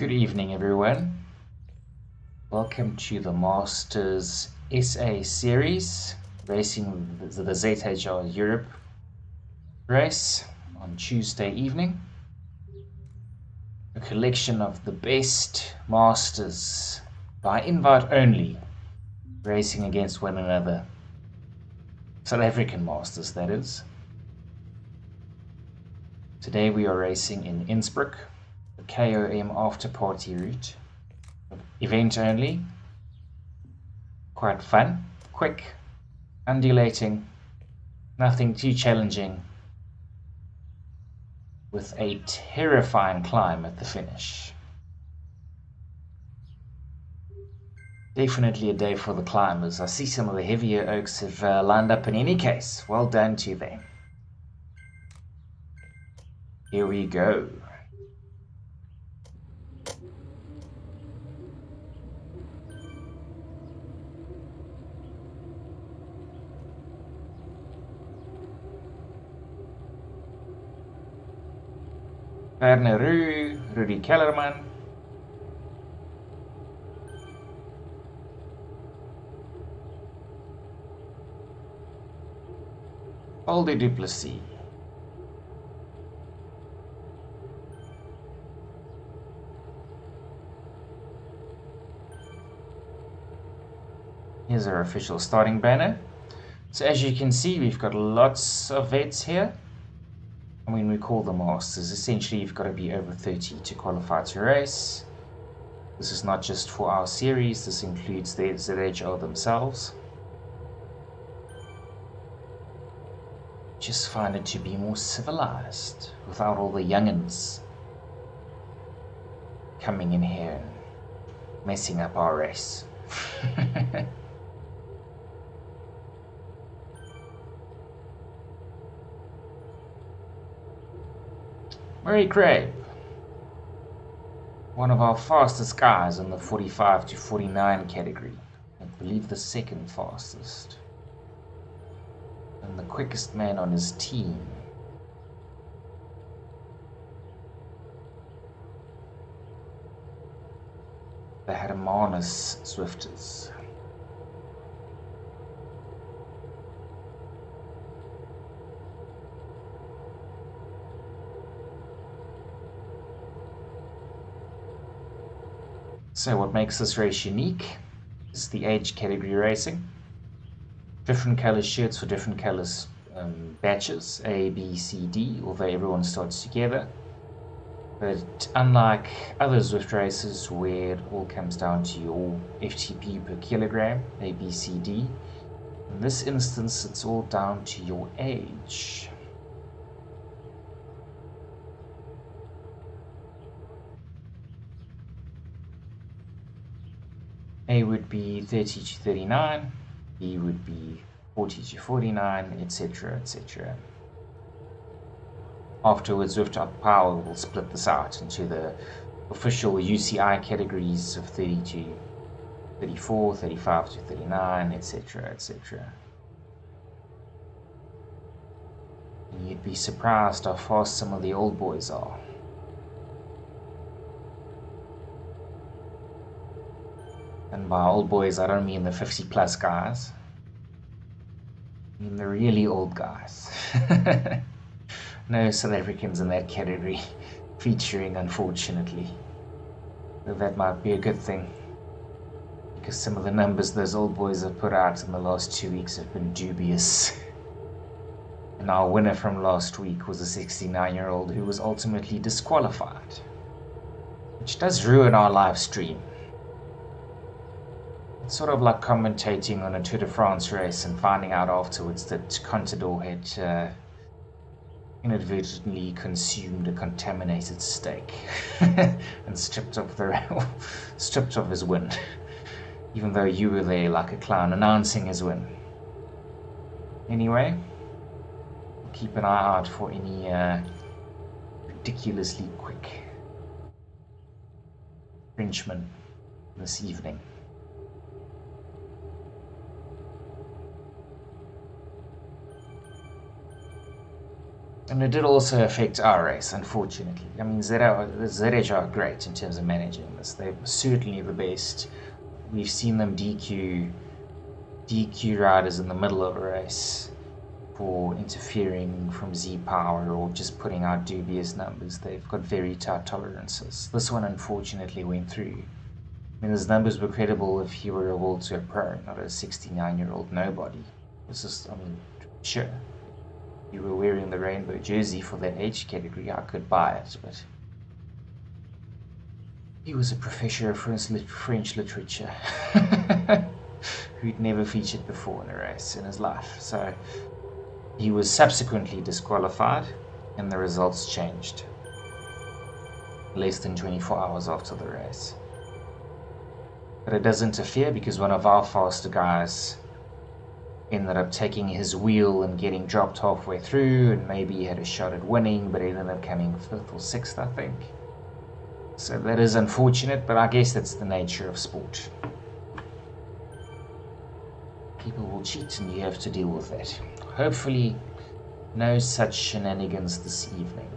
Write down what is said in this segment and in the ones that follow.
Good evening, everyone. Welcome to the Masters SA series, racing the ZHR Europe race on Tuesday evening. A collection of the best Masters by invite only, racing against one another. South African Masters, that is. Today we are racing in Innsbruck, the KOM after party route. Event only, quite fun, quick, undulating, nothing too challenging, with a terrifying climb at the finish. Definitely a day for the climbers. I see some of the heavier oaks have lined up in any case. Well done to them. Here we go. Werner Roux, Rudy Kellerman. Aldi du Plessis. Here's our official starting banner. So as you can see, we've got lots of vets here. And when we call them Masters, essentially you've got to be over 30 to qualify to race. This is not just for our series, this includes the ZHR themselves. Just find it to be more civilized, without all the young'uns coming in here and messing up our race. Murray Crabb, one of our fastest guys in the 45 to 49 category. I believe the second fastest. And the quickest man on his team. The Hermanus Swifters. So what makes this race unique is the age category racing. Different color shirts for different colors batches, A, B, C, D, although everyone starts together. But unlike other Zwift races where it all comes down to your FTP per kilogram, A, B, C, D, in this instance it's all down to your age. A would be 30 to 39, B would be 40 to 49, etc, etc. Afterwards, Zwift Power will split this out into the official UCI categories of 30 to 34, 35 to 39, etc, etc. And you'd be surprised how fast some of the old boys are. And by old boys, I don't mean the 50 plus guys. I mean the really old guys. No South Africans in that category featuring, unfortunately. Though that might be a good thing, because some of the numbers those old boys have put out in the last 2 weeks have been dubious. And our winner from last week was a 69-year-old who was ultimately disqualified, which does ruin our live stream. It's sort of like commentating on a Tour de France race and finding out afterwards that Contador had inadvertently consumed a contaminated steak and stripped off his win, even though you were there like a clown announcing his win. Anyway, we'll keep an eye out for any ridiculously quick Frenchmen this evening. And it did also affect our race, unfortunately. I mean, ZH are great in terms of managing this. They're certainly the best. We've seen them DQ riders in the middle of a race for interfering from Z power or just putting out dubious numbers. They've got very tight tolerances. This one unfortunately went through. I mean, his numbers were credible if he were a World Tour pro, not a 69-year-old nobody. This is, I mean, sure, if you were wearing the rainbow jersey for that age category, I could buy it, but he was a professor of French literature who'd never featured before in a race in his life. So he was subsequently disqualified, and the results changed less than 24 hours after the race. But it does interfere because one of our faster guys ended up taking his wheel and getting dropped halfway through, and maybe he had a shot at winning, but he ended up coming 5th or 6th, I think. So that is unfortunate, but I guess that's the nature of sport. People will cheat and you have to deal with that. Hopefully, no such shenanigans this evening.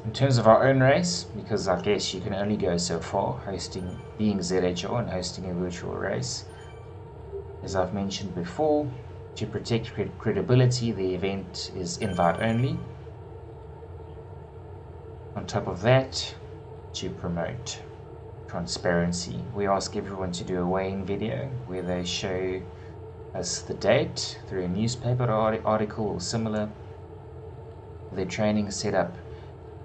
In terms of our own race, because I guess you can only go so far being ZHR and hosting a virtual race. As I've mentioned before, to protect credibility, the event is invite only. On top of that, to promote transparency, we ask everyone to do a weigh-in video where they show us the date through a newspaper article or similar, their training setup,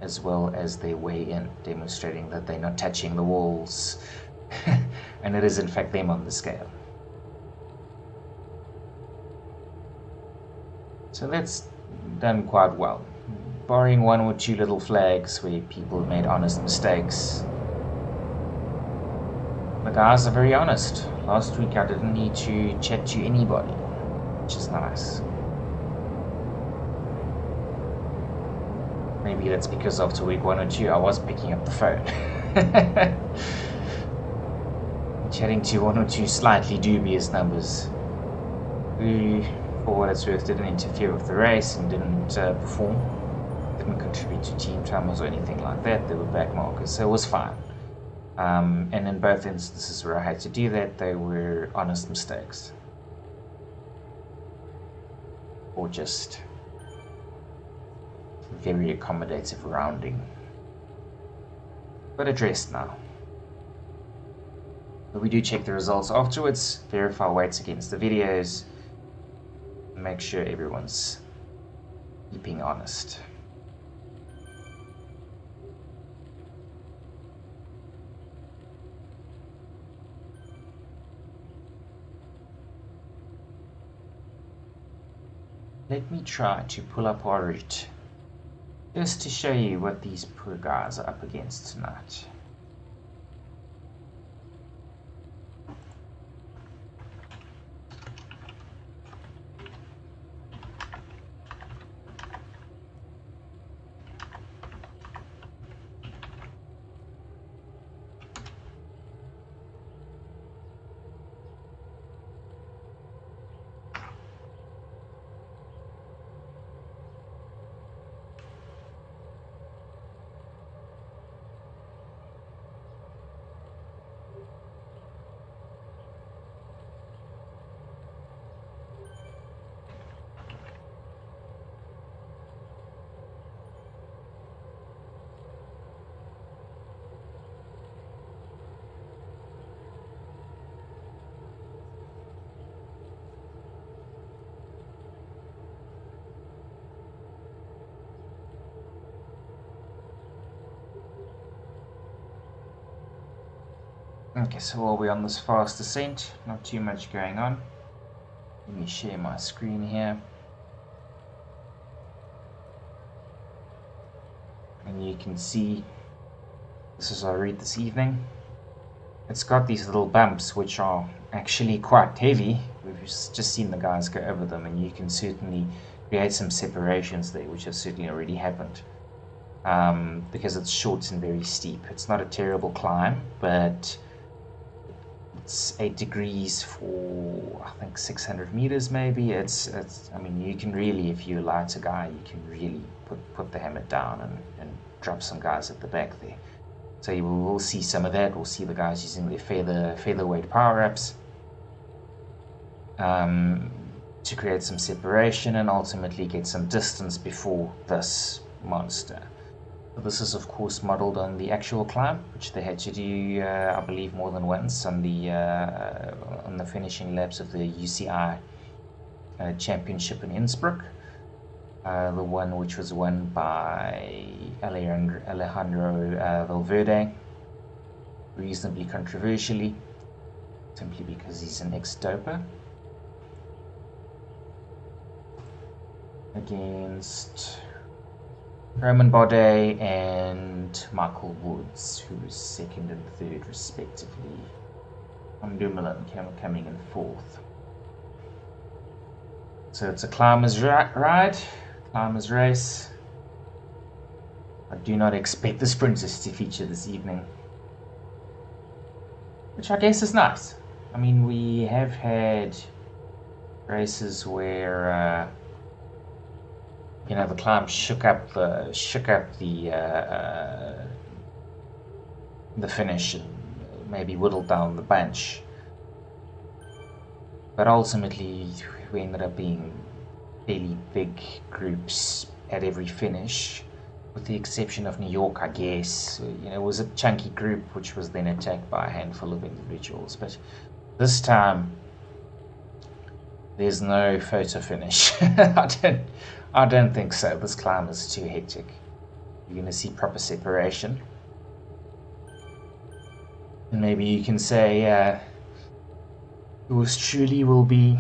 as well as their weigh-in, demonstrating that they're not touching the walls and it is in fact them on the scale. So that's done quite well, barring one or two little flags where people made honest mistakes. The guys are very honest. Last week I didn't need to chat to anybody, which is nice. Maybe that's because after week 1 or 2 I was picking up the phone. Chatting to 1 or 2 slightly dubious numbers who, for what it's worth, didn't interfere with the race and didn't perform, didn't contribute to team timers or anything like that. They were back markers, so it was fine. And in both instances where I had to do that, they were honest mistakes. Or just very accommodative rounding. But addressed now. But we do check the results afterwards, verify weights against the videos, and make sure everyone's keeping honest. Let me try to pull up our route, just to show you what these poor guys are up against tonight. Okay, so while we're on this fast descent, not too much going on. Let me share my screen here. And you can see, this is our route this evening. It's got these little bumps which are actually quite heavy. We've just seen the guys go over them, and you can certainly create some separations there, which has certainly already happened. Because it's short and very steep. It's not a terrible climb, but it's 8 degrees for I think 600 meters maybe. I mean, you can really, if you're a lighter guy, you can really put the helmet down and drop some guys at the back there. So you will see some of that. We'll see the guys using their featherweight power-ups to create some separation and ultimately get some distance before this monster. This is of course modeled on the actual climb, which they had to do, I believe, more than once on the finishing laps of the UCI championship in Innsbruck. The one which was won by Alejandro Valverde, reasonably controversially, simply because he's an ex-doper. Against Romain Bardet and Michael Woods, who was second and third respectively. Tom Dumoulin coming in fourth. So it's a climber's ride, climber's race. I do not expect the sprinters to feature this evening, which I guess is nice. I mean, we have had races where the climb shook up the finish and maybe whittled down the bunch. But ultimately, we ended up being fairly big groups at every finish, with the exception of New York, I guess. It was a chunky group which was then attacked by a handful of individuals. But this time, there's no photo finish. I don't think so. This climb is too hectic. You're going to see proper separation. And maybe you can say yours truly will be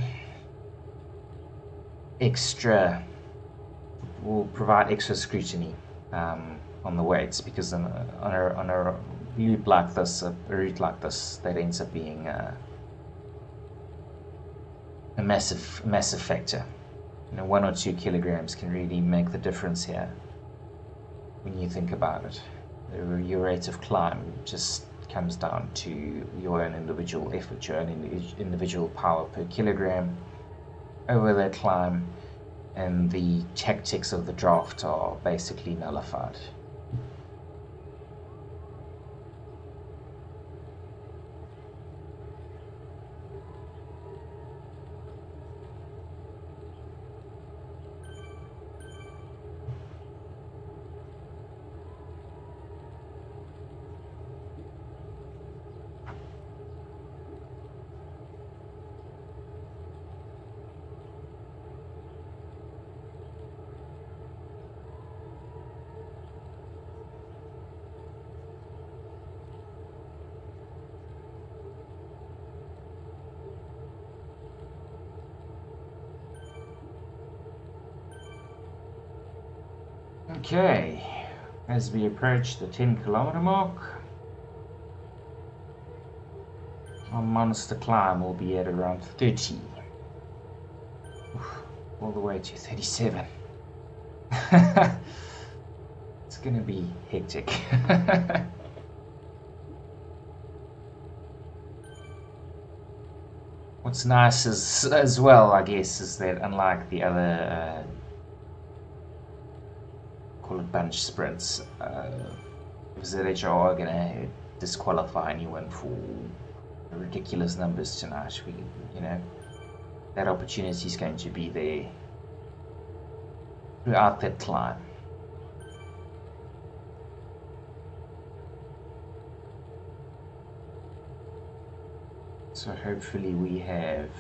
will provide extra scrutiny on the weights, because on a route like this, that ends up being a massive factor. 1 or 2 kilograms can really make the difference here when you think about it. Your rate of climb just comes down to your own individual effort, your own individual power per kilogram over that climb, and the tactics of the draft are basically nullified. Okay, as we approach the 10-kilometer mark, our monster climb will be at around 30. All the way to 37. It's gonna be hectic. What's nice is, as well, I guess, is that unlike the other call it bunch sprints, ZHR are going to disqualify anyone for ridiculous numbers tonight. That opportunity is going to be there throughout that climb. So hopefully we have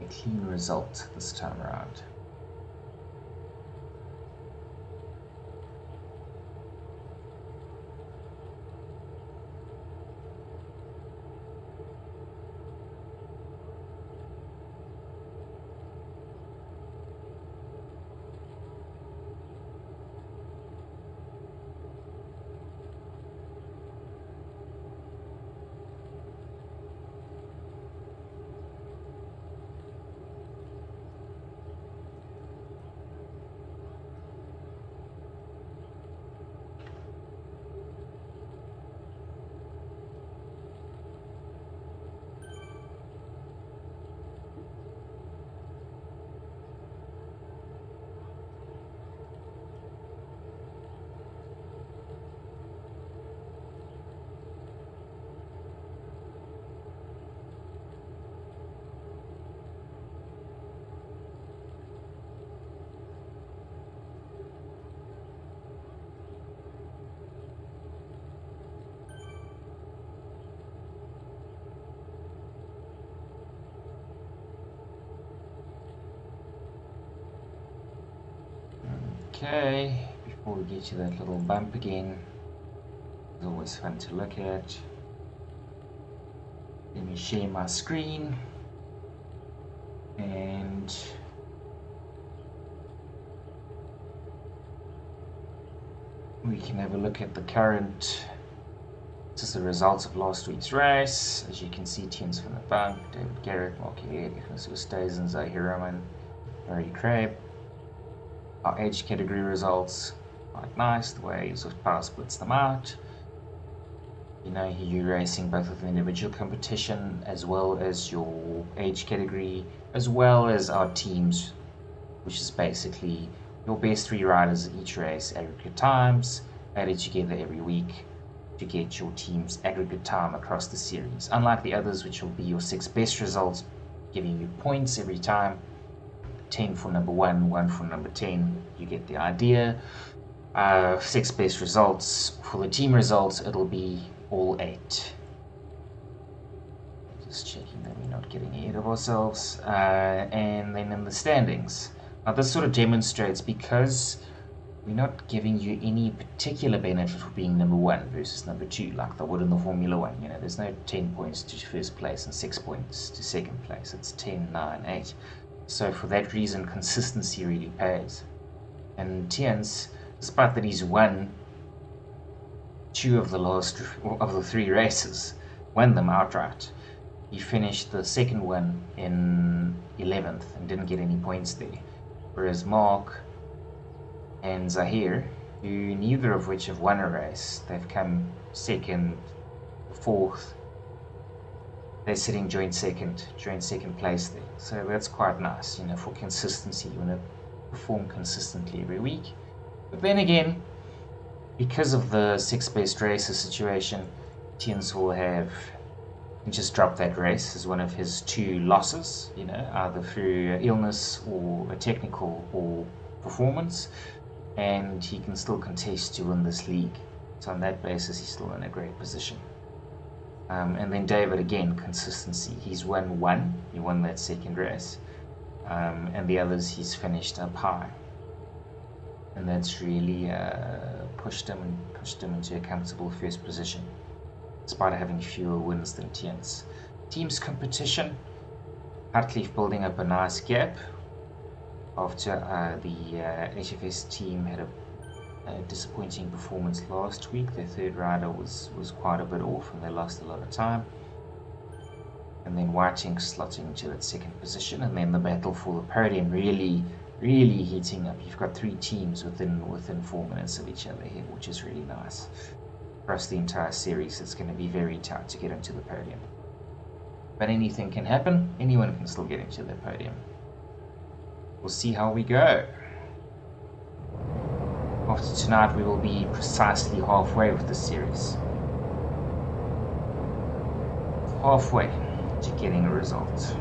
a clean result this time around. Okay, before we get to that little bump again, it's always fun to look at. Let me share my screen, and we can have a look at the current. This is the results of last week's race. As you can see, Tiens van der Bank, David Garrett, Mark Elliott, Ignacio Stazen, Zahir Rahman, Murray Crabb. Our age category results, quite nice, the way Yusuf Power splits them out. You know, you're racing both with the individual competition as well as your age category, as well as our teams, which is basically your best 3 riders at each race, aggregate times, added together every week to get your team's aggregate time across the series. Unlike the others, which will be your 6 best results, giving you points every time. 10 for number 1, 1 for number 10, you get the idea. 6 best results. For the team results, it'll be all 8. Just checking that we're not getting ahead of ourselves. And then in the standings. Now this sort of demonstrates, because we're not giving you any particular benefit for being number 1 versus number 2, like they would in the Formula 1. You know, there's no 10 points to first place and 6 points to second place. It's 10, 9, 8. So for that reason, consistency really pays. And Tiens, despite that he's won 2 of the 3 races, won them outright. He finished the second one in 11th and didn't get any points there. Whereas Mark and Zahir, who neither of which have won a race, they've come second, 4th. They're sitting joint second place there. So that's quite nice, you know, for consistency. You want to perform consistently every week. But then again, because of the 6 best races situation, Tiens will have just dropped that race as one of his 2 losses, you know, either through illness or a technical or performance, and he can still contest to win this league. So on that basis, he's still in a great position. And then David, again, consistency. He's won 1. He won that second race. And the others he's finished up high. And that's really pushed him into a comfortable first position, despite having fewer wins than Tiens. Teams competition. Hartlief building up a nice gap after the HFS team had a disappointing performance last week. Their 3rd rider was quite a bit off and they lost a lot of time. And then Whiting slotting into that 2nd position, and then the battle for the podium really heating up. You've got 3 teams within 4 minutes of each other here, which is really nice. Across the entire series, it's going to be very tight to get into the podium. But anything can happen. Anyone can still get into the podium. We'll see how we go. After tonight, we will be precisely halfway with the series. Halfway to getting a result.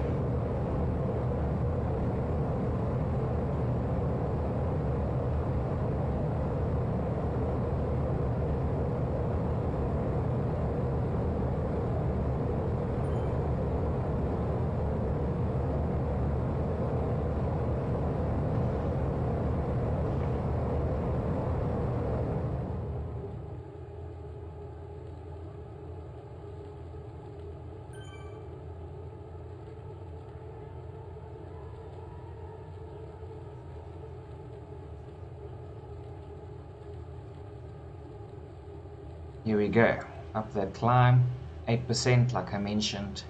Here we go, up that climb, 8% like I mentioned.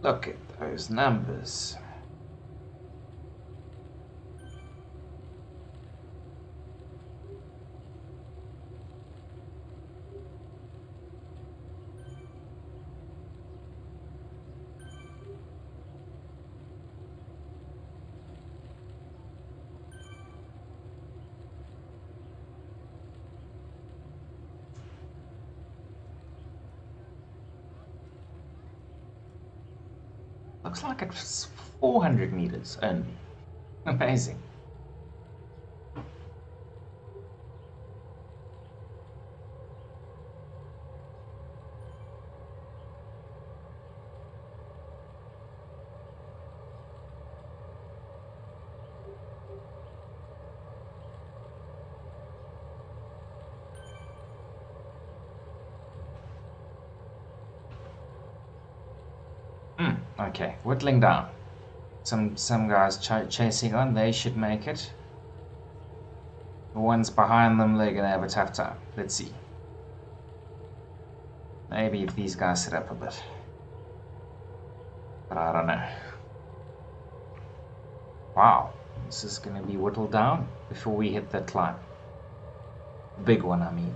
Look at those numbers. Looks like it's 400 meters only. Amazing. Okay, whittling down. Some guys chasing on, they should make it. The ones behind them, they're gonna have a tough time. Let's see. Maybe if these guys sit up a bit. But I don't know. Wow, this is gonna be whittled down before we hit that climb. Big one, I mean.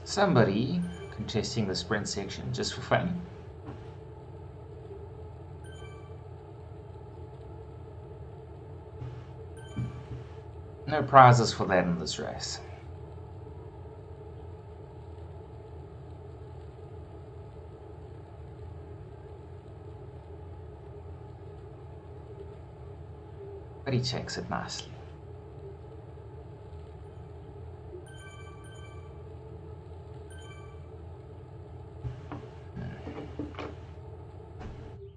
Somebody contesting the sprint section just for fun. No prizes for that in this race. But he checks it nicely.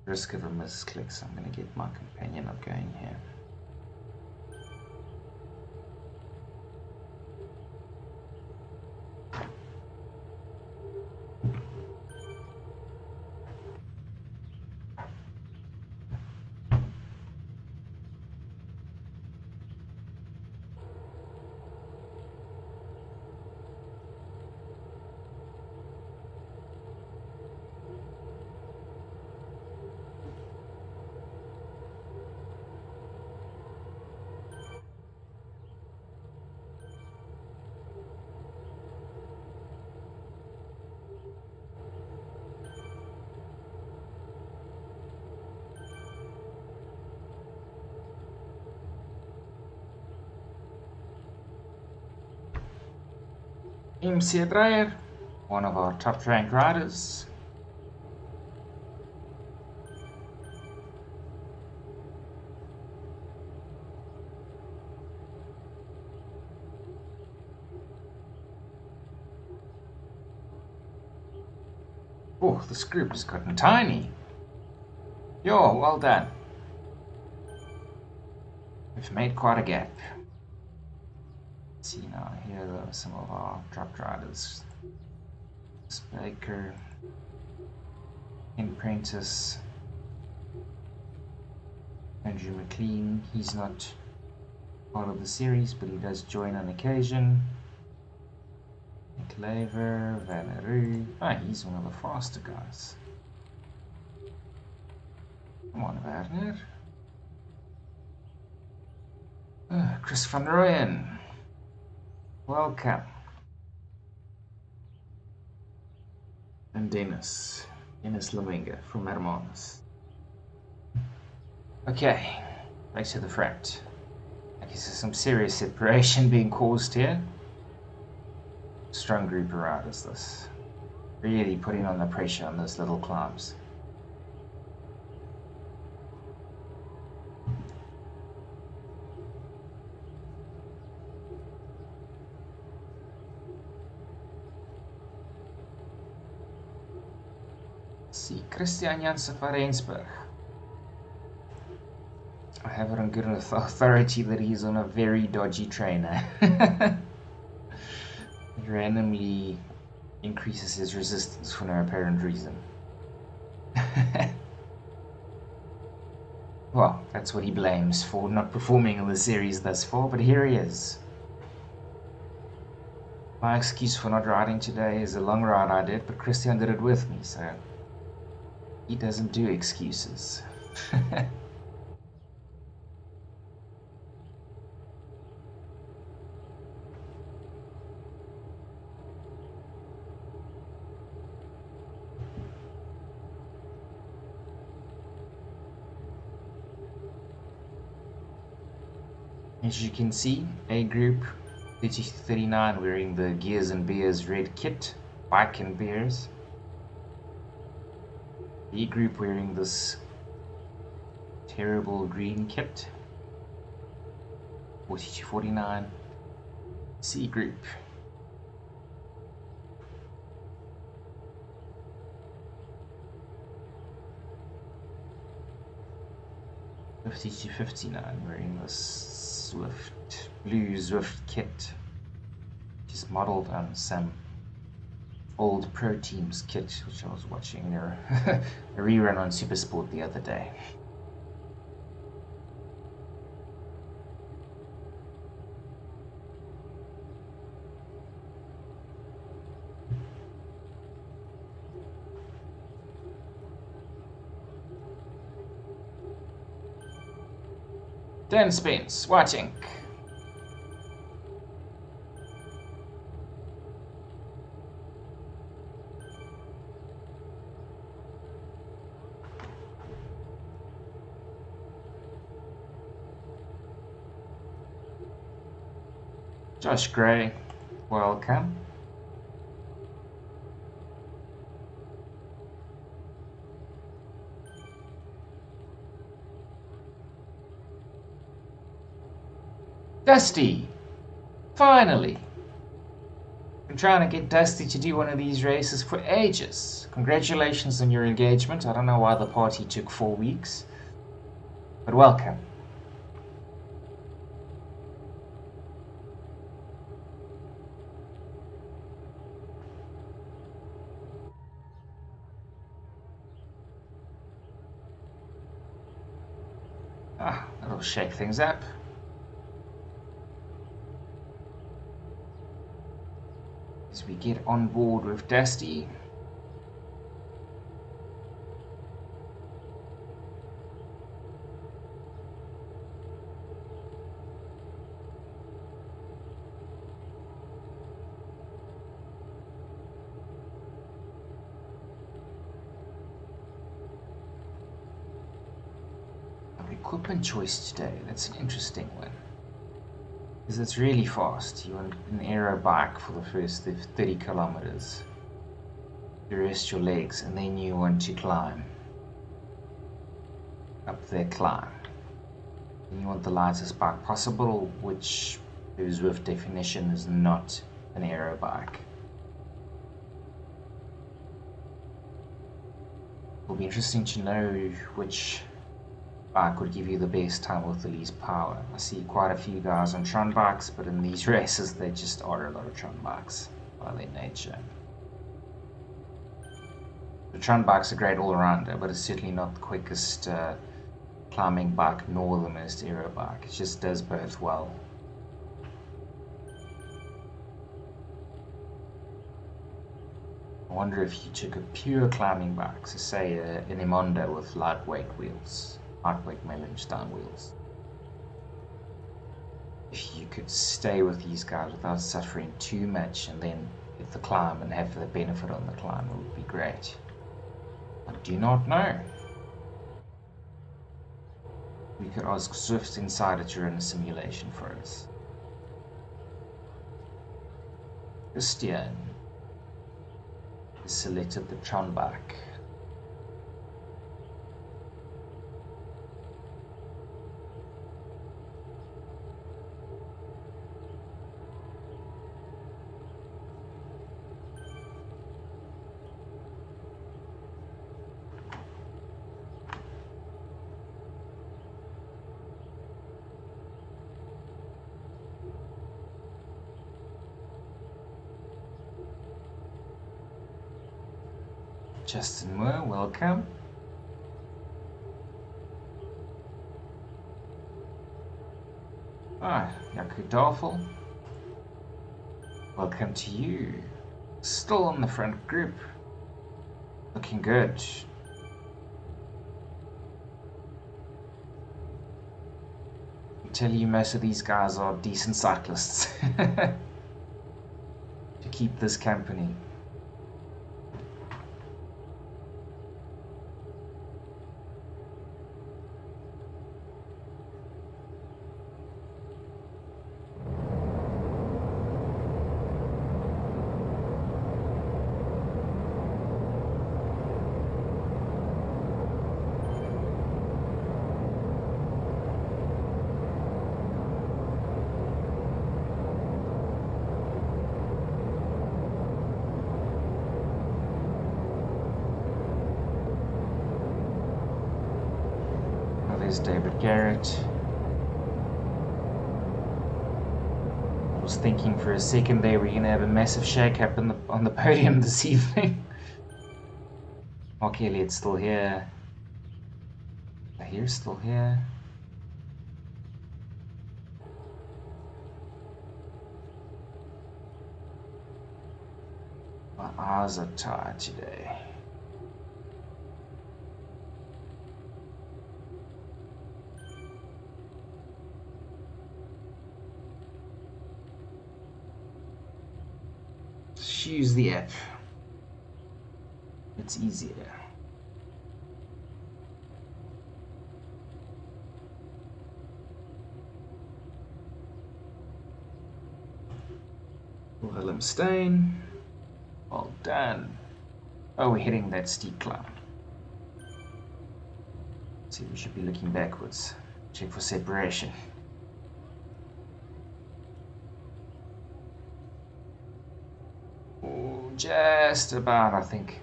Risk of a misclick, so I'm going to get my companion up going here. MC Dreyer, one of our top ranked riders. Oh, this group has gotten tiny. Yo, well done. We've made quite a gap. Let's see now, here are some of our drop riders. Baker, Ken Prentice, Andrew McLean. He's not part of the series, but he does join on occasion. Laver, Valerie. Ah, he's one of the faster guys. Come on, Werner. Chris van Rooyen. Welcome. And Dennis Leminga from Hermanus. Okay, back to the front. I guess there's some serious separation being caused here. Strong group of riders, this. Really putting on the pressure on those little climbs. Let's see, Christian Janssen van Rensburg. I have it on good authority that he's on a very dodgy trainer. Randomly increases his resistance for no apparent reason. Well, that's what he blames for not performing in the series thus far, but here he is. My excuse for not riding today is a long ride I did, but Christian did it with me, so he doesn't do excuses. As you can see, A group 30-39 wearing the Gears and Beers red kit, bike and beers. B group wearing this terrible green kit. 4249. C group. $52.59 wearing this blue Zwift kit, which is modeled on some old Pro Teams kit, which I was watching a rerun on Supersport the other day. Dan Spence watching. Josh Gray, welcome. Dusty, finally. Been trying to get Dusty to do one of these races for ages. Congratulations on your engagement. I don't know why the party took 4 weeks, but welcome. That'll shake things up. As we get on board with Dusty. Equipment choice today, that's an interesting one. Because it's really fast. You want an aero bike for the first 30 kilometers. You rest your legs and then you want to climb. Up their climb. And you want the lightest bike possible, which is with definition is not an aero bike. It'll be interesting to know which bike would give you the best time with the least power. I see quite a few guys on Tron bikes, but in these races there just are a lot of Tron bikes by their nature. The Tron bike's a great all-rounder, but it's certainly not the quickest climbing bike nor the most aero bike. It just does both well. I wonder if you took a pure climbing bike, so say an Emondo with lightweight wheels, lightweight Mellenstein wheels. If you could stay with these guys without suffering too much and then hit the climb and have the benefit on the climb, it would be great. I do not know. We could ask Zwift Insider to run a simulation for us. Christian has selected the Tron bike. Justin Moore, welcome. Yaku Dolful, welcome to you. Still on the front group. Looking good. I tell you, most of these guys are decent cyclists to keep this company. There's David Garrett. I was thinking for a second there we're gonna have a massive shake-up on the podium this evening. Mark Elliott's still here. Here's still here. My eyes are tired today. Just use the app. It's easier. Willem Stein. Well done. Oh, we're hitting that steep climb. See, we should be looking backwards. Check for separation. Oh, just about, I think.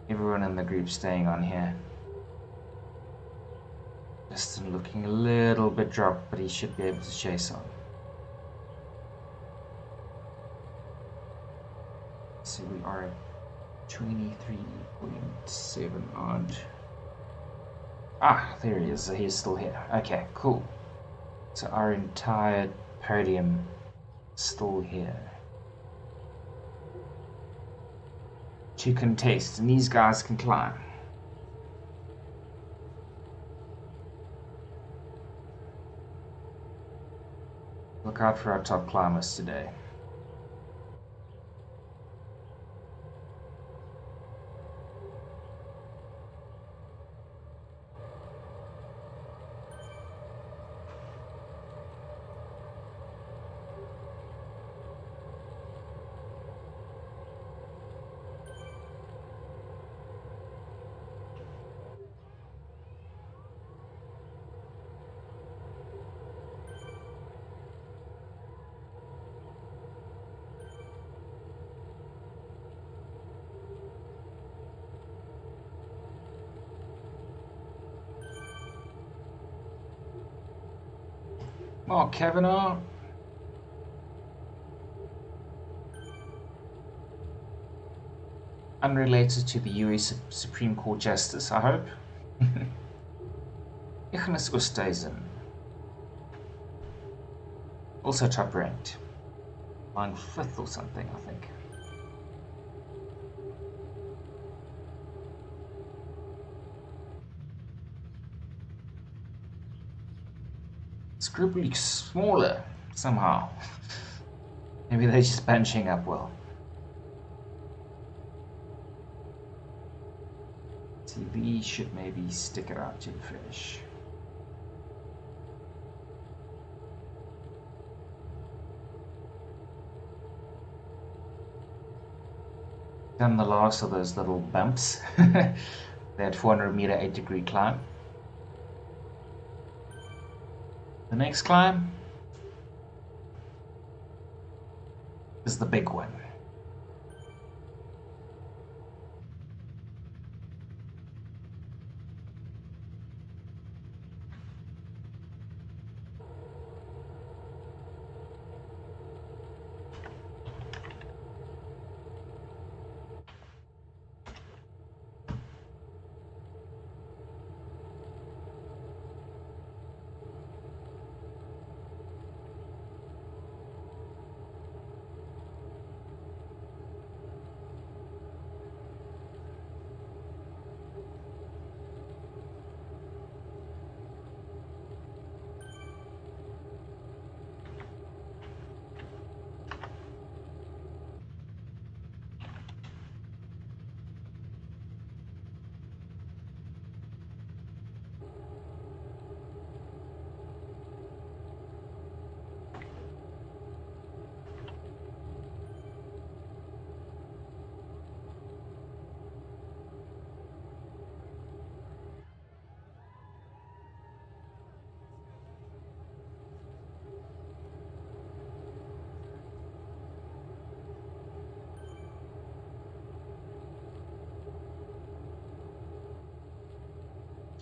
Everyone in the group staying on here. Justin looking a little bit dropped, but he should be able to chase on. So we are at 23.7 odd. Ah, there he is. He's still here. Okay, cool. So our entire podium still here to contest, and these guys can climb. Look out for our top climbers today. Mark Kavanagh. Unrelated to the US Supreme Court Justice, I hope. Ignis Oosthuizen. Also top ranked. Lying 5th or something, I think. This group looks smaller somehow. Maybe they're just bunching up well. TV should maybe stick it out to the finish. Done the last of those little bumps. That 400-meter 8-degree climb. The next climb is the big one.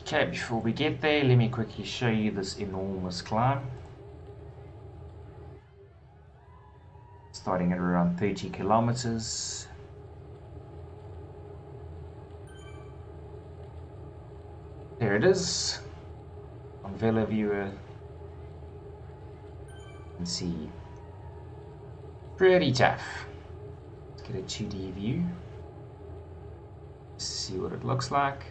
Okay, before we get there, let me quickly show you this enormous climb. Starting at around 30 kilometers. There it is. On Vela Viewer. You can see. Pretty tough. Let's get a 2D view. Just to see what it looks like.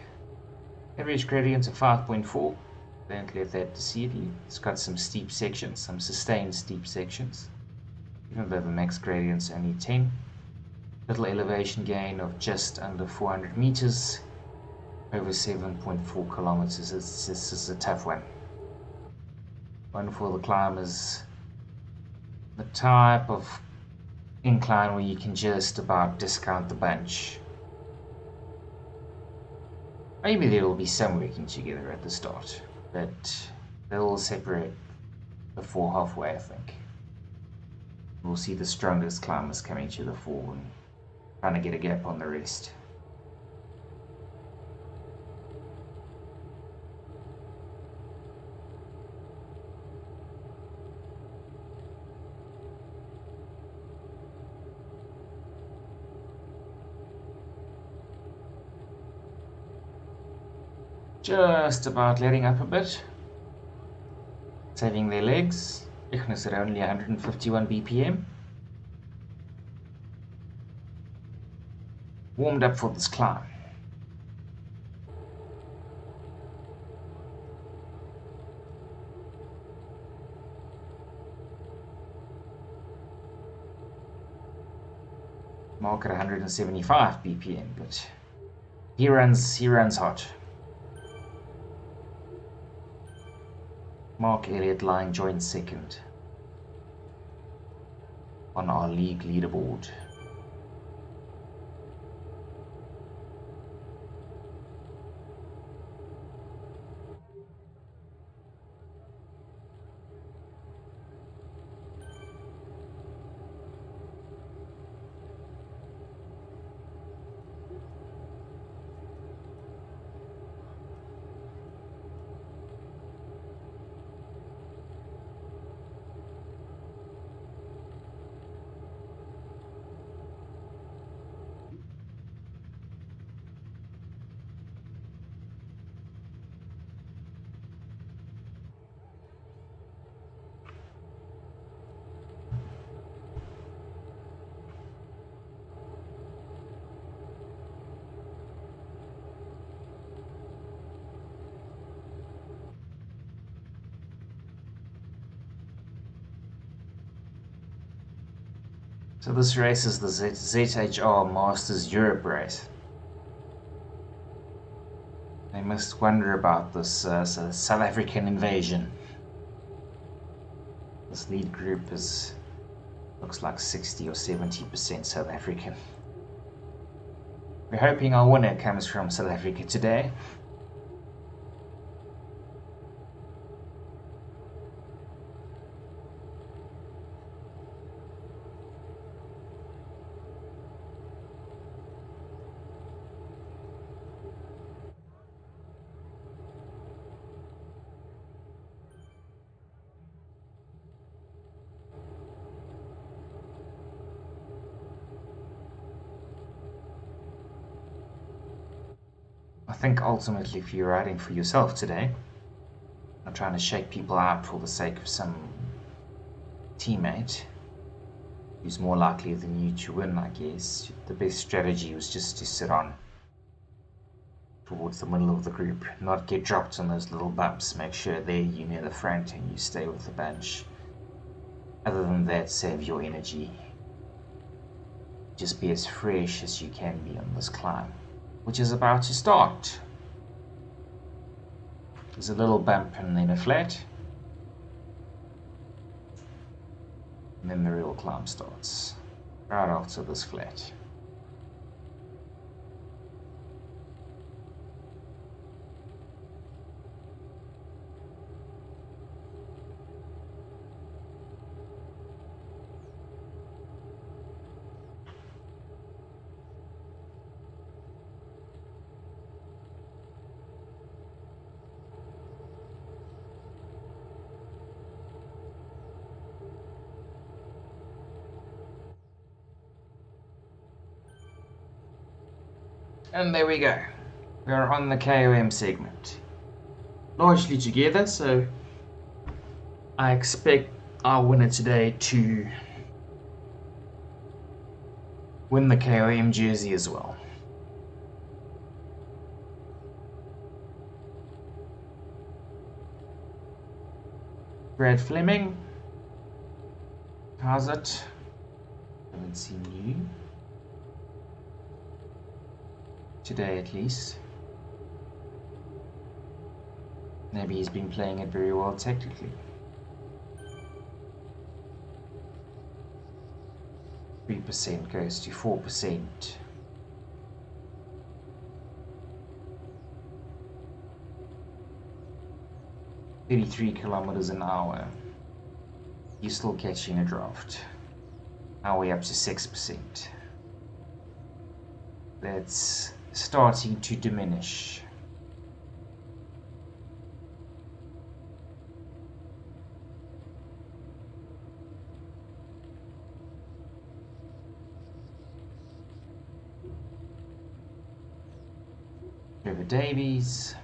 Average gradient of 5.4. Don't let that deceive you. It's got some steep sections, some sustained steep sections. Even though the max gradient's only 10. Little elevation gain of just under 400 meters. Over 7.4 kilometers. This is a tough one. One for the climbers. The type of incline where you can just about discount the bunch. Maybe there will be some working together at the start, but they'll all separate before halfway, I think. We'll see the strongest climbers coming to the fore and trying to get a gap on the rest. Just about letting up a bit. Saving their legs. Ignis at only 151 BPM. Warmed up for this climb. Mark at 175 BPM, but he runs hot. Mark Elliott lying joint second on our league leaderboard. So this race is the ZHR Masters Europe race. They must wonder about this South African invasion. This lead group looks like 60 or 70% South African. We're hoping our winner comes from South Africa today. I think ultimately if you're riding for yourself today, not trying to shake people out for the sake of some teammate who's more likely than you to win, I guess, the best strategy was just to sit on towards the middle of the group, not get dropped on those little bumps, make sure there you're near the front and you stay with the bunch. Other than that, save your energy. Just be as fresh as you can be on this climb, which is about to start. There's a little bump and then a flat. And then the real climb starts, right after this flat. And there we go. We are on the KOM segment. Largely together, so I expect our winner today to win the KOM jersey as well. Brad Fleming. How's it? Haven't seen you. Today at least. Maybe he's been playing it very well tactically. 3% goes to 4%. "33 kilometers an hour. You're still catching a draft. Now we're up to 6%. That's starting to diminish. Trevor Davies.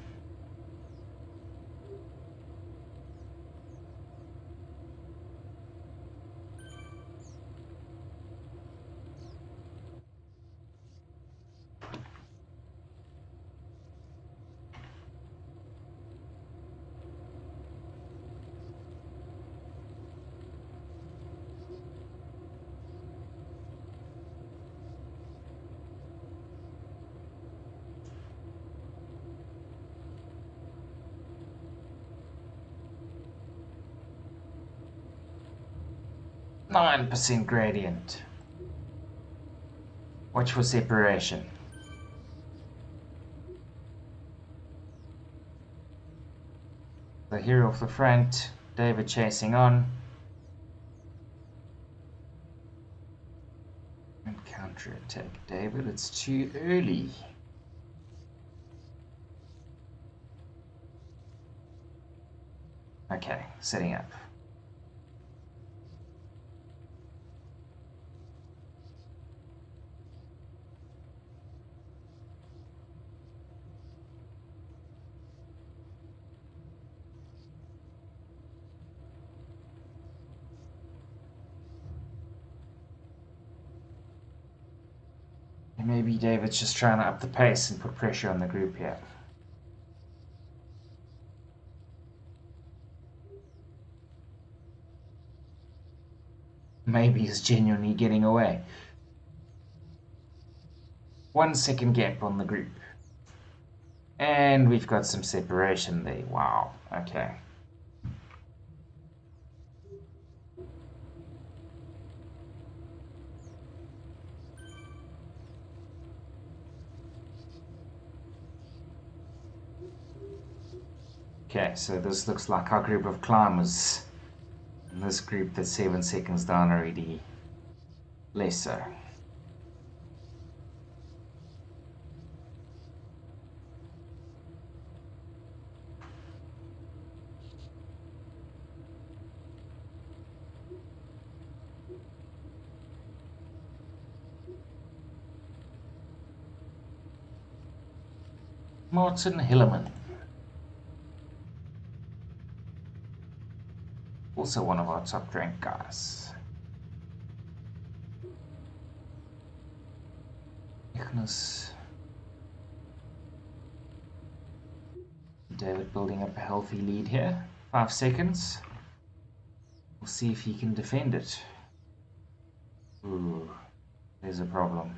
%9 gradient. Watch for separation. The hero of the front, David chasing on. And counter-attack, David, it's too early. Okay, setting up. Maybe David's just trying to up the pace and put pressure on the group here. Maybe he's genuinely getting away. 1 second gap on the group. And we've got some separation there. Wow, okay. Okay, so this looks like our group of climbers. And this group that's 7 seconds down already less so. Martin Hillerman. Also one of our top ranked guys. Ignis. David building up a healthy lead here. 5 seconds. We'll see if he can defend it. Ooh, there's a problem.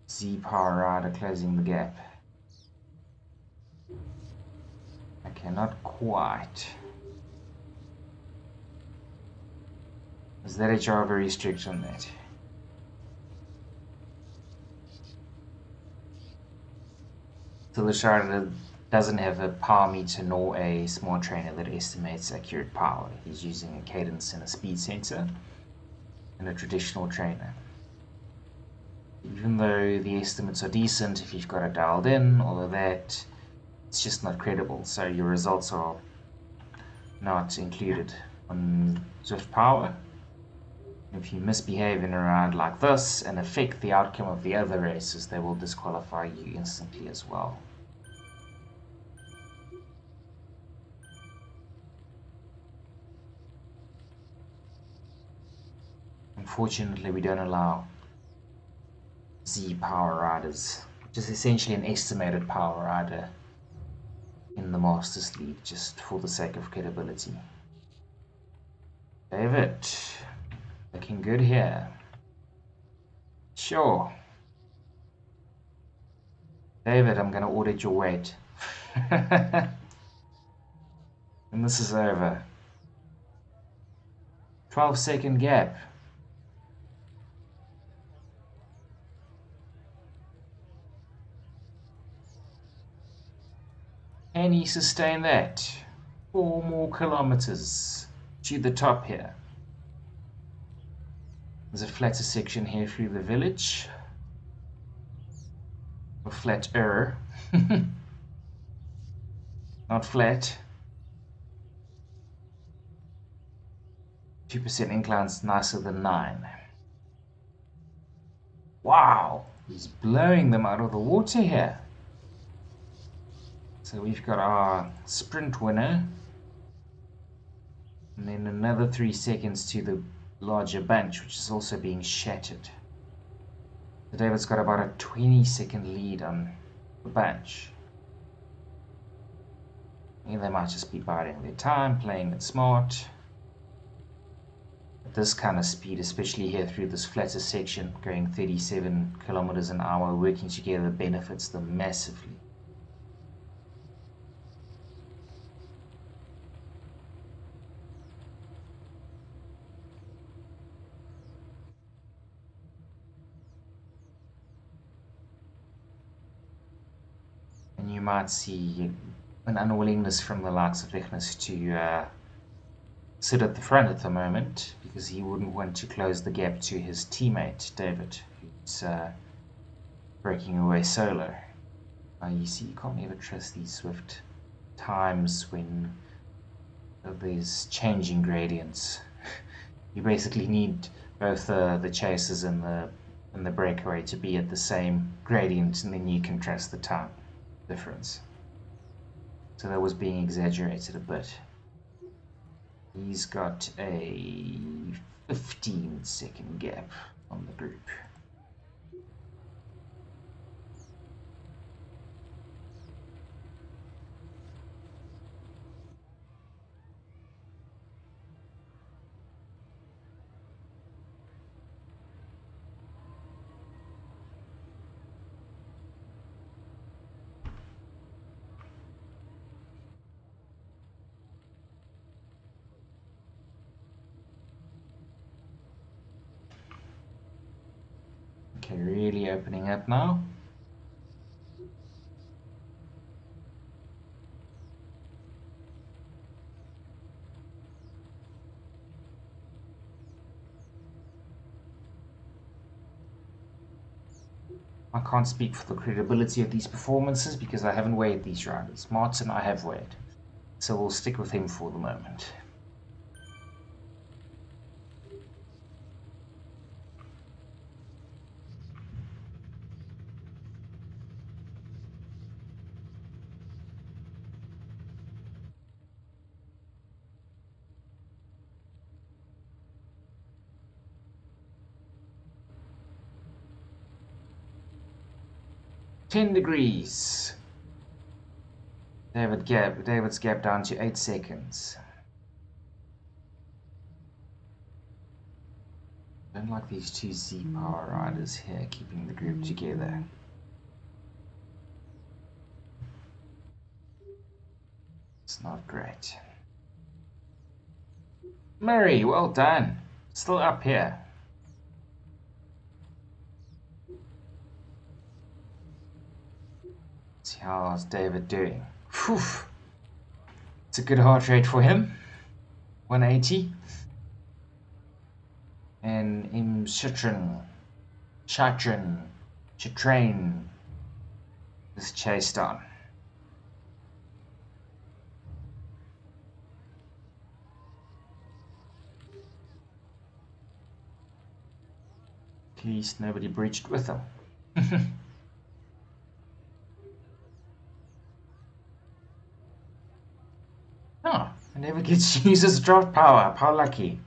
Z-Power Rider closing the gap. Okay, not quite. Is that HR very strict on that? So the Shard doesn't have a power meter nor a smart trainer that estimates accurate power. He's using a cadence and a speed sensor and a traditional trainer. Even though the estimates are decent if you've got it dialed in, all of that, it's just not credible. So your results are not included on Zwift Power. If you misbehave in a round like this and affect the outcome of the other races, they will disqualify you instantly as well. Unfortunately, we don't allow Z power riders, which is essentially an estimated power rider in the Masters League, just for the sake of credibility. David, looking good here. Sure. David, I'm going to audit your weight. And this is over. 12-second gap. Can he sustain that? 4 more kilometers to the top here. There's a flatter section here through the village. Or flatter. Not flat. 2% incline's nicer than 9. Wow, he's blowing them out of the water here. So we've got our sprint winner. And then another 3 seconds to the larger bunch, which is also being shattered. So David's got about a 20-second lead on the bunch. And they might just be biding their time, playing it smart. At this kind of speed, especially here through this flatter section, going 37 kilometers an hour, working together benefits them massively. And you might see an unwillingness from the likes of Ignis to sit at the front at the moment, because he wouldn't want to close the gap to his teammate David, who's breaking away solo. You see, you can't ever trust these swift times when there's changing gradients. You basically need both the chasers and the breakaway to be at the same gradient, and then you can trust the time difference. So that was being exaggerated a bit. He's got a 15-second gap on the group. Okay, really opening up now. I can't speak for the credibility of these performances because I haven't weighed these riders. Martin I have weighed, so we'll stick with him for the moment. $10. David's gap down to 8 seconds. I don't like these two Z power riders here keeping the group together. It's not great. Murray, well done. Still up here. See how's David doing. Whew. It's a good heart rate for him. 180. And Chitran is chased on. At least nobody breached with them. Oh, I never get to use his draft power. How lucky.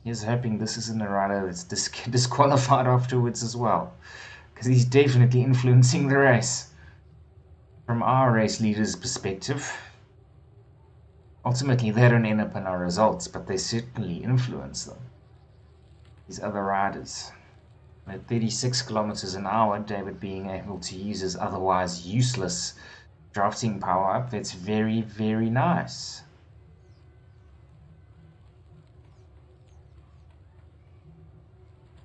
He's hoping this isn't a rider that's disqualified afterwards as well. Because he's definitely influencing the race. From our race leader's perspective, ultimately they don't end up in our results, but they certainly influence them. These other riders. At 36 kilometers an hour, David being able to use his otherwise useless drafting power up, that's very, very nice.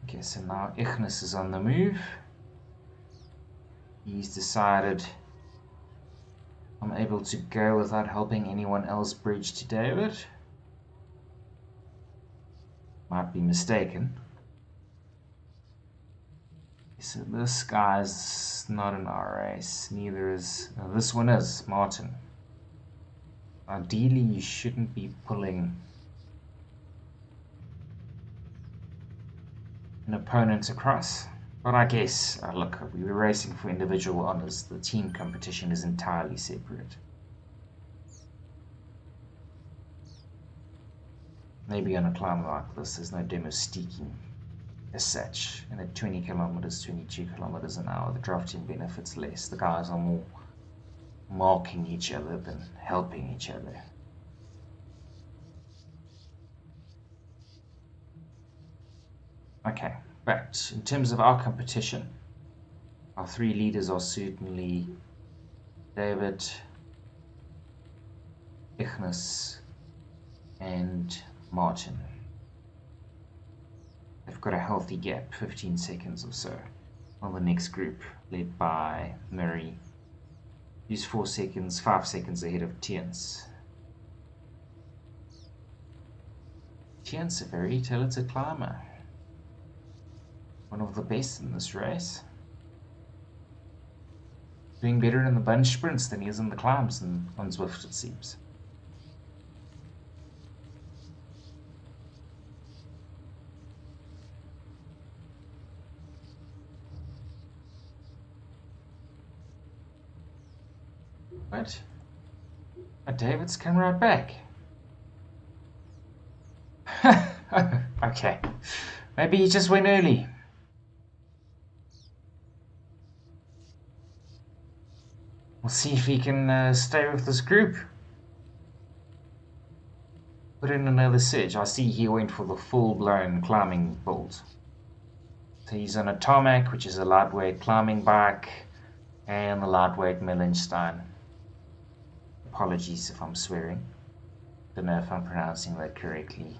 Okay, so now Ignis is on the move. He's decided I'm able to go without helping anyone else bridge to David. Might be mistaken. So this guy's not in our race, neither is, no, this one is, Martin. Ideally you shouldn't be pulling an opponent across, but I guess, look, we were racing for individual honors, the team competition is entirely separate. Maybe on a climb like this there's no domestiquing as such, and at 20 kilometers, 22 kilometers an hour, the drafting benefits less. The guys are more marking each other than helping each other. Okay, but in terms of our competition, our three leaders are certainly David, Ignis, and Martin. They've got a healthy gap, 15 seconds or so, on the next group, led by Murray, who's 5 seconds ahead of Tiens. Tiens, a very talented climber. One of the best in this race. Doing better in the bunch sprints than he is in the climbs and on Zwift, it seems. But David's come right back. Okay, maybe he just went early. We'll see if he can stay with this group. Put in another surge. I see he went for the full-blown climbing build. So he's on a Tarmac, which is a lightweight climbing bike, and the lightweight Millenstein. Apologies if I'm swearing. Don't know if I'm pronouncing that correctly.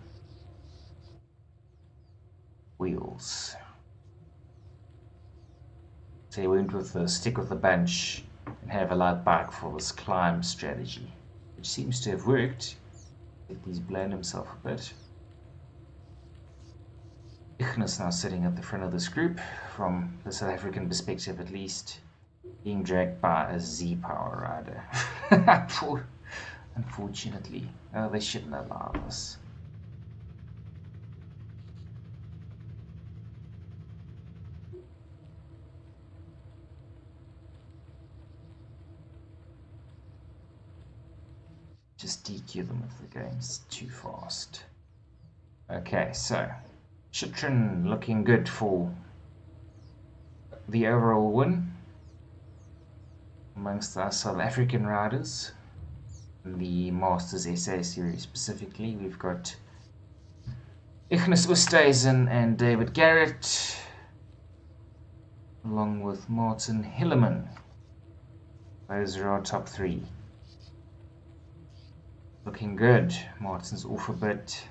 Wheels. So he went with the stick with the bunch and have a light bike for this climb strategy, which seems to have worked. He's blown himself a bit. Ignis now sitting at the front of this group, from the South African perspective at least, being dragged by a Z-Power rider. Unfortunately. Oh, they shouldn't allow this. Just DQ them if the game's too fast. Okay, so Chitrin looking good for the overall win amongst our South African riders in the Masters SA series specifically. We've got Ignis Oosthuizen and David Garrett, along with Martin Hillerman. Those are our top three. Looking good. Martin's off a bit.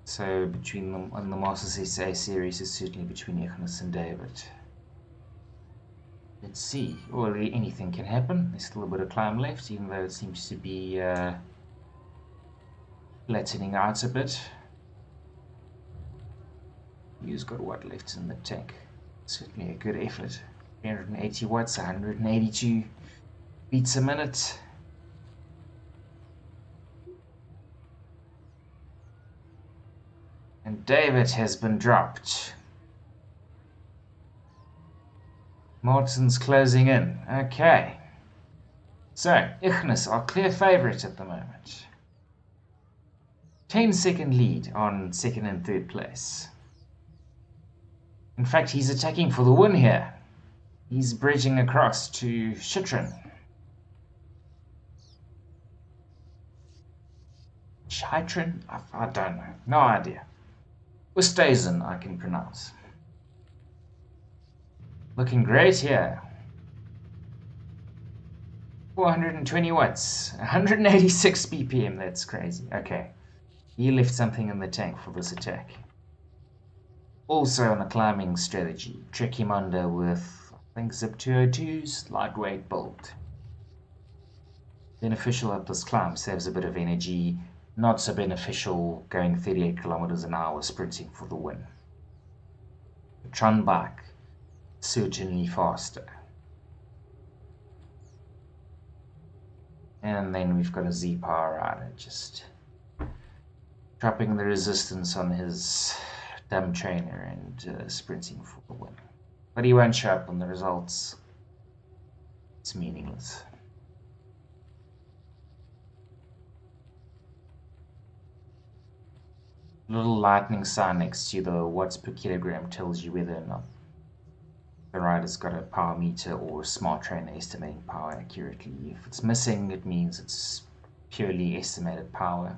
So between them on the Masters SA series is certainly between Ignis and David. Let's see. Well, anything can happen. There's still a bit of climb left, even though it seems to be flattening out a bit. You've got what left in the tank. Certainly a good effort. 380 watts, 182 beats a minute. And David has been dropped. Martin's closing in. Okay. So, Ignis, our clear favourite at the moment. 10-second lead on second and third place. In fact, he's attacking for the win here. He's bridging across to Shitrin. Shitrin? I don't know. No idea. Oosthuizen, I can pronounce. Looking great here. 420 watts. 186 BPM. That's crazy. Okay. He left something in the tank for this attack. Also on a climbing strategy. Trek him under with, I think, Zip 202's lightweight build. Beneficial up this climb. Saves a bit of energy. Not so beneficial going 38 kilometers an hour sprinting for the win. The Tron bike, certainly faster. And then we've got a Z-Power rider just dropping the resistance on his dumb trainer and sprinting for the win. But he won't show up on the results. It's meaningless. Little lightning sign next to the watts per kilogram tells you whether or not the rider's got a power meter or a smart trainer estimating power accurately. If it's missing, it means it's purely estimated power.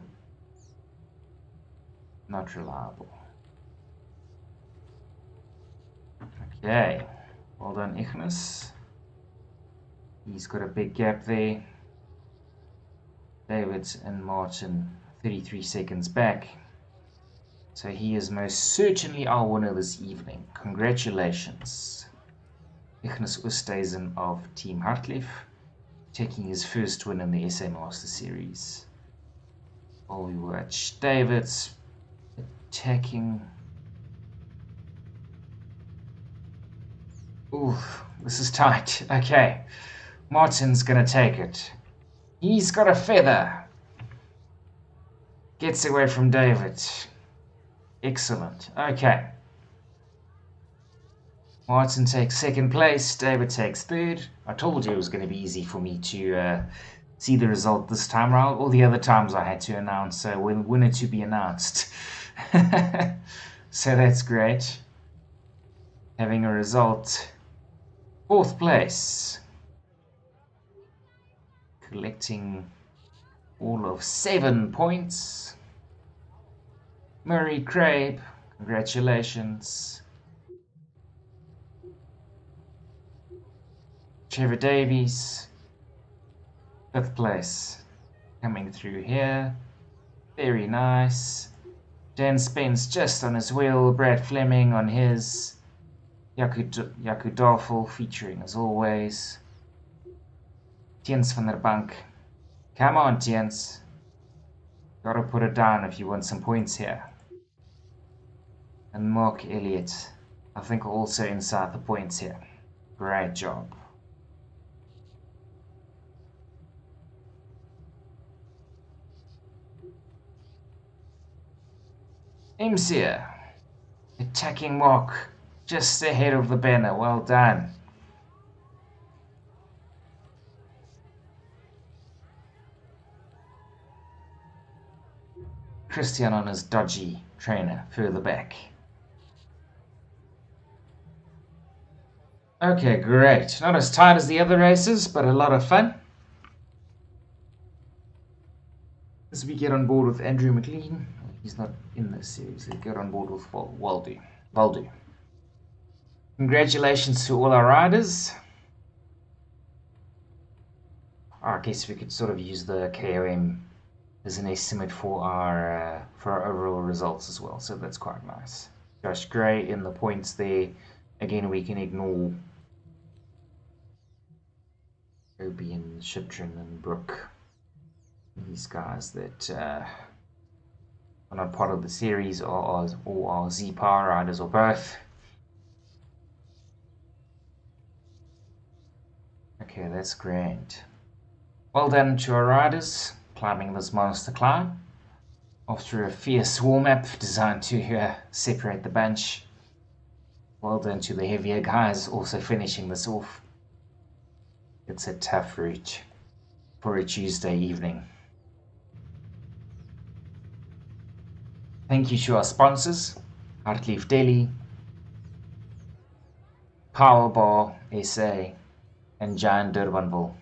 Not reliable. Okay, well done Ignis. He's got a big gap there. David and Martin 33 seconds back. So he is most certainly our winner this evening. Congratulations. Ignis Oosthuizen of Team Hartlief, taking his first win in the SA Master Series. While we watch David's attacking. Ooh, this is tight. Okay, Martin's gonna take it. He's got a feather. Gets away from David. Excellent. Okay. Martin takes second place. David takes third. I told you it was going to be easy for me to see the result this time around. All the other times I had to announce winner to be announced. So that's great. Having a result. Fourth place. Collecting all of 7 points. Murray Crabe, congratulations. Trevor Davies, 5th place, coming through here. Very nice. Dan Spence just on his wheel. Brad Fleming on his. Jaco Darfel featuring as always. Tiens van der Bank. Come on, Tiens. Gotta put it down if you want some points here. And Mark Elliott, I think also inside the points here. Great job. Imsia, attacking Mark, just ahead of the banner. Well done. Christian on his dodgy trainer further back. Okay, great. Not as tight as the other races, but a lot of fun. As we get on board with Andrew McLean, he's not in this series. We get on board with Valdu. Congratulations to all our riders. I guess we could sort of use the KOM as an estimate for our overall results as well, so that's quite nice. Josh Gray in the points there. Again, we can ignore Obi and Shiptrin and Brooke. These guys that are not part of the series or are Z-Power riders or both. Okay, that's great. Well done to our riders climbing this monster climb. after a fierce warm-up designed to separate the bunch. Well done to the heavier guys also finishing this off. It's a tough route for a Tuesday evening. Thank you to our sponsors, Hartleaf Deli, Powerbar SA, and Giant Durbanville.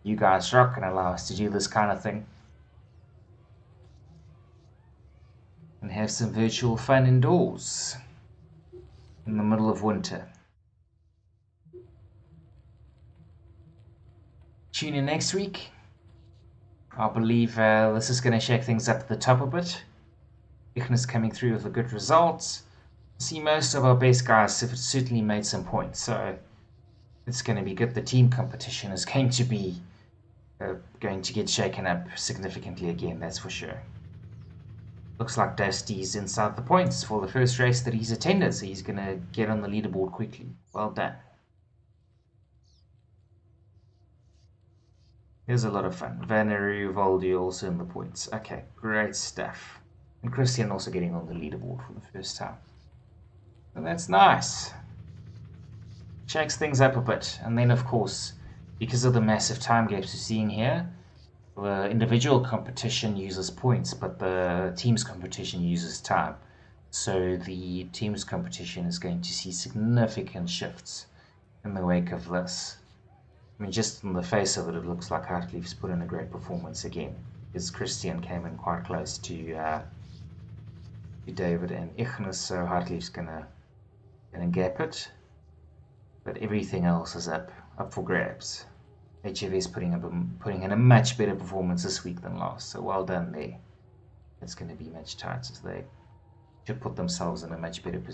You guys rock and allow us to do this kind of thing and have some virtual fun indoors in the middle of winter. Tune in next week. I believe this is going to shake things up at the top a bit. Ignis coming through with a good result. See, most of our base guys have certainly made some points, so it's going to be good. The team competition is going to be going to get shaken up significantly again, that's for sure. Looks like Dusty's inside the points for the first race that he's attended, so he's going to get on the leaderboard quickly. Well done. Here's a lot of fun. Vannery, Valdi also in the points. Okay, great stuff. And Christian also getting on the leaderboard for the first time. So that's nice. Shakes things up a bit. And then, of course, because of the massive time gaps we're seeing here, the individual competition uses points, but the team's competition uses time. So the team's competition is going to see significant shifts in the wake of this. I mean, just on the face of it, it looks like Hartleaf's put in a great performance again, because Christian came in quite close to David and Ignis, so Hartleaf's gonna gap it. But everything else is up for grabs. HFS putting in a much better performance this week than last, so well done there. It's going to be much tighter, so they should put themselves in a much better position.